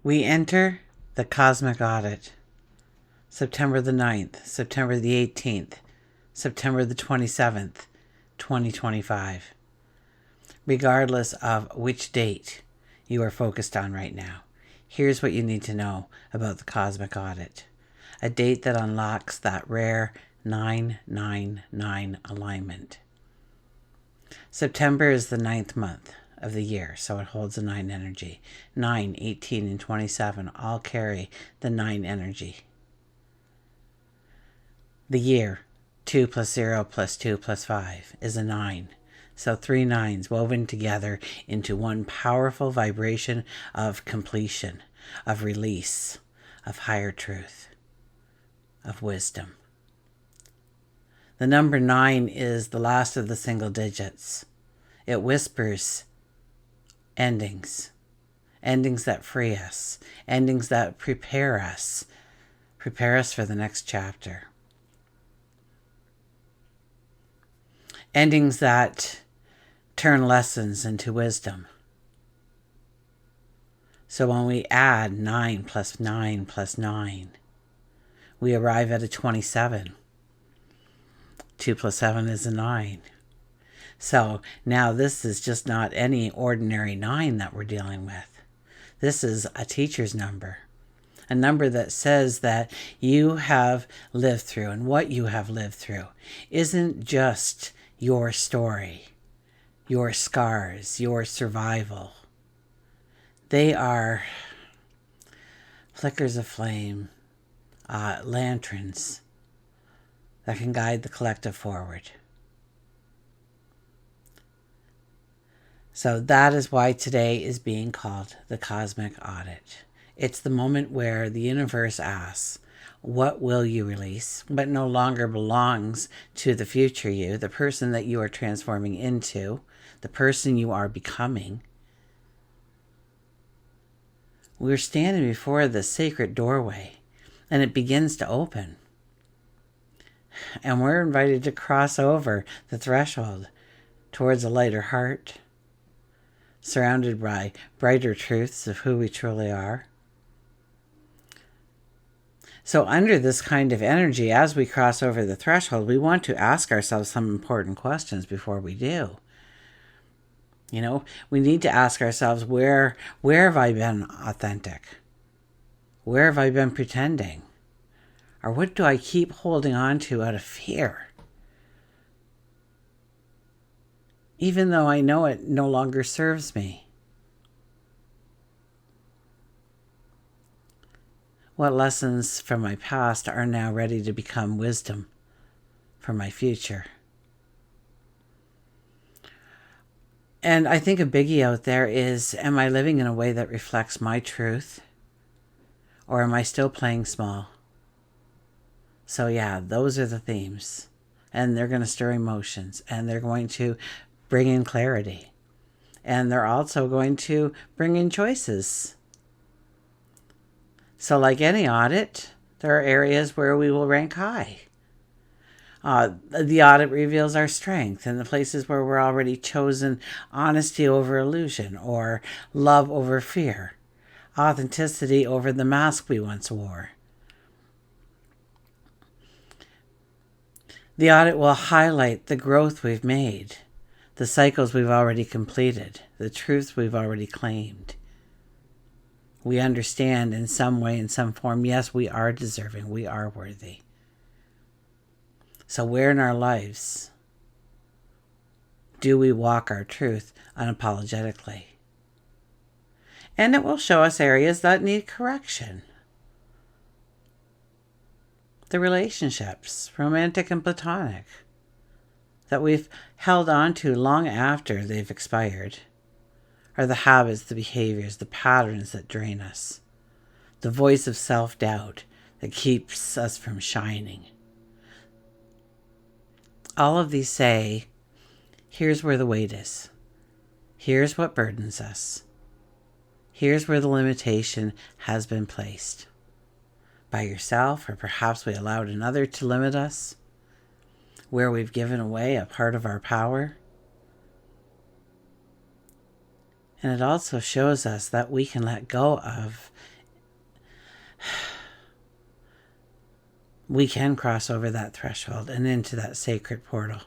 We enter the Cosmic Audit, September the 9th, September the 18th, September the 27th, 2025. Regardless of which date you are focused on right now, here's what you need to know about the Cosmic Audit. A date that unlocks that rare 999 alignment. September is the 9th month of the year, so it holds a 9 energy. 9, 18, and 27 all carry the 9 energy. The year, 2 plus 0 plus 2 plus 5 is a 9. So 3 nines woven together into one powerful vibration of completion, of release, of higher truth, of wisdom. The number 9 is the last of the single digits. It whispers endings. Endings that free us. Endings that prepare us. Prepare us for the next chapter. Endings that turn lessons into wisdom. So when we add 9 plus 9 plus 9, we arrive at a 27. 2 plus 7 is a 9. So now this is just not any ordinary 9 that we're dealing with. This is a teacher's number. A number that says that you have lived through, and what you have lived through isn't just your story, your scars, your survival. They are flickers of flame, lanterns that can guide the collective forward. So that is why today is being called the Cosmic Audit. It's the moment where the universe asks, what will you release? What no longer belongs to the future you, the person that you are transforming into, the person you are becoming. We're standing before the sacred doorway, and it begins to open. And we're invited to cross over the threshold towards a lighter heart, surrounded by brighter truths of who we truly are. So under this kind of energy, as we cross over the threshold, we want to ask ourselves some important questions before we do. You know, we need to ask ourselves, where have I been authentic? Where have I been pretending? Or what do I keep holding on to out of fear? Even though I know it no longer serves me. What lessons from my past are now ready to become wisdom for my future? And I think a biggie out there is, am I living in a way that reflects my truth? Or am I still playing small? So yeah, those are the themes. And they're going to stir emotions. And they're going to bring in clarity. And they're also going to bring in choices. So like any audit, there are areas where we will rank high. The audit reveals our strength in the places where we're already chosen honesty over illusion, or love over fear, authenticity over the mask we once wore. The audit will highlight the growth we've made, the cycles we've already completed, the truths we've already claimed. We understand in some way, in some form, yes, we are deserving, we are worthy. So where in our lives do we walk our truth unapologetically? And it will show us areas that need correction. The relationships, romantic and platonic, that we've held on to long after they've expired, are the habits, the behaviors, the patterns that drain us, the voice of self-doubt that keeps us from shining. All of these say, here's where the weight is. Here's what burdens us. Here's where the limitation has been placed. By yourself, or perhaps we allowed another to limit us. Where we've given away a part of our power. And it also shows us that we can let go of we can cross over that threshold and into that sacred portal.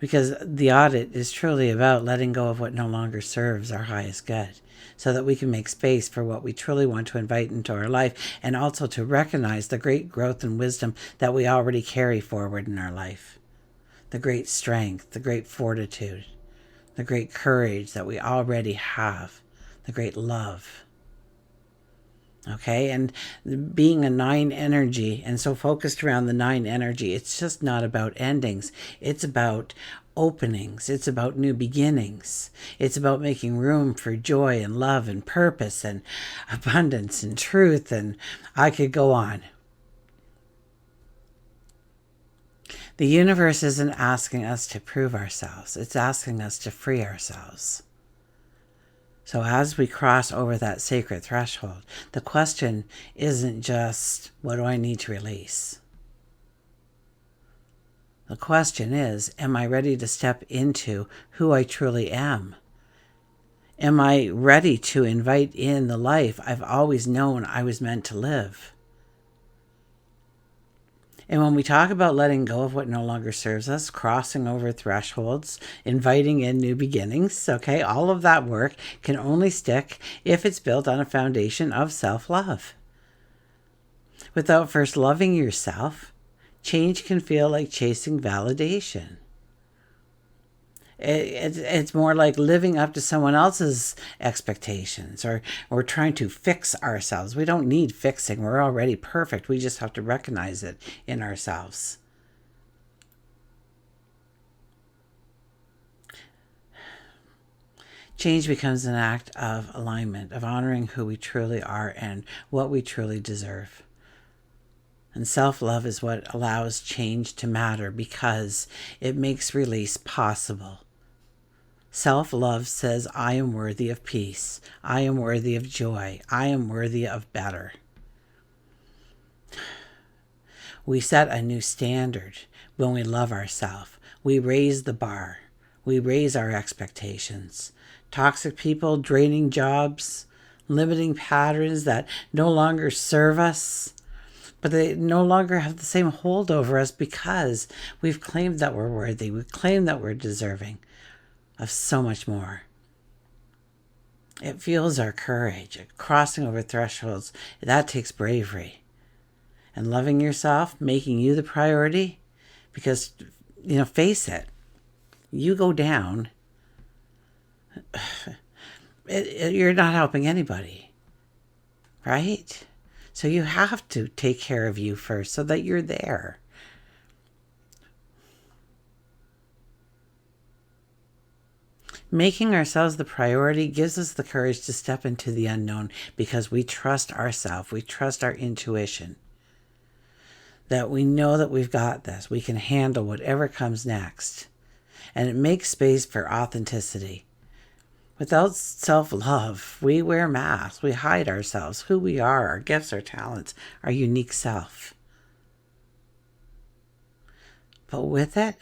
Because the audit is truly about letting go of what no longer serves our highest good, so that we can make space for what we truly want to invite into our life, and also to recognize the great growth and wisdom that we already carry forward in our life. The great strength, the great fortitude, the great courage that we already have, the great love. Okay, and being a 9 energy, and so focused around the 9 energy, it's just not about endings. It's about openings. It's about new beginnings. It's about making room for joy and love and purpose and abundance and truth, and I could go on. The universe isn't asking us to prove ourselves. It's asking us to free ourselves. So as we cross over that sacred threshold, the question isn't just, what do I need to release? The question is, am I ready to step into who I truly am? Am I ready to invite in the life I've always known I was meant to live? And when we talk about letting go of what no longer serves us, crossing over thresholds, inviting in new beginnings, okay, all of that work can only stick if it's built on a foundation of self-love. Without first loving yourself, change can feel like chasing validation. It's more like living up to someone else's expectations, or trying to fix ourselves. We don't need fixing. We're already perfect. We just have to recognize it in ourselves. Change becomes an act of alignment, of honoring who we truly are and what we truly deserve. And self-love is what allows change to matter, because it makes release possible. Self-love says, I am worthy of peace. I am worthy of joy. I am worthy of better. We set a new standard when we love ourselves. We raise the bar. We raise our expectations. Toxic people, draining jobs, limiting patterns that no longer serve us, but they no longer have the same hold over us, because we've claimed that we're worthy. We've claimed that we're deserving of so much more. It fuels our courage. Crossing over thresholds, that takes bravery. And loving yourself, making you the priority, because, face it, you go down, you're not helping anybody, right? So you have to take care of you first so that you're there. Making ourselves the priority gives us the courage to step into the unknown, because we trust ourselves. We trust our intuition. That we know that we've got this. We can handle whatever comes next. And it makes space for authenticity. Without self-love, we wear masks. We hide ourselves, who we are, our gifts, our talents, our unique self. But with it,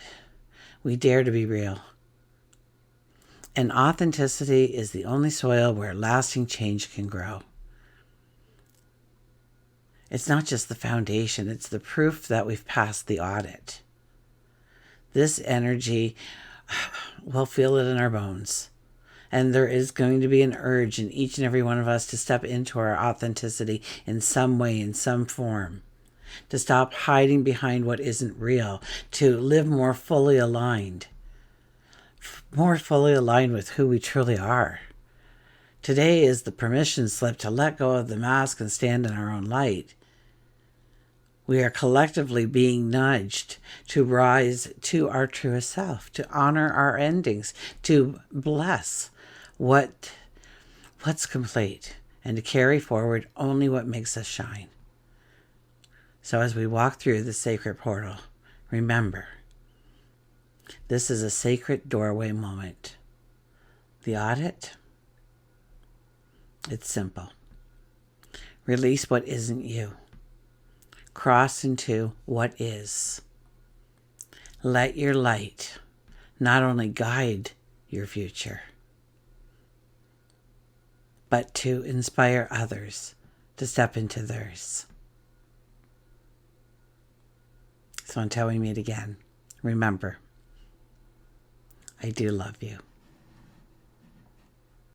we dare to be real. And authenticity is the only soil where lasting change can grow. It's not just the foundation, it's the proof that we've passed the audit. This energy, we'll feel it in our bones. And there is going to be an urge in each and every one of us to step into our authenticity in some way, in some form. To stop hiding behind what isn't real. To live more fully aligned. More fully aligned with who we truly are. Today is the permission slip to let go of the mask and stand in our own light. We are collectively being nudged to rise to our truest self, to honor our endings, to bless what's complete, and to carry forward only what makes us shine. So as we walk through the sacred portal, remember, this is a sacred doorway moment. The audit, it's simple. Release what isn't you. Cross into what is. Let your light not only guide your future, but to inspire others to step into theirs. So until we meet again, remember, I do love you.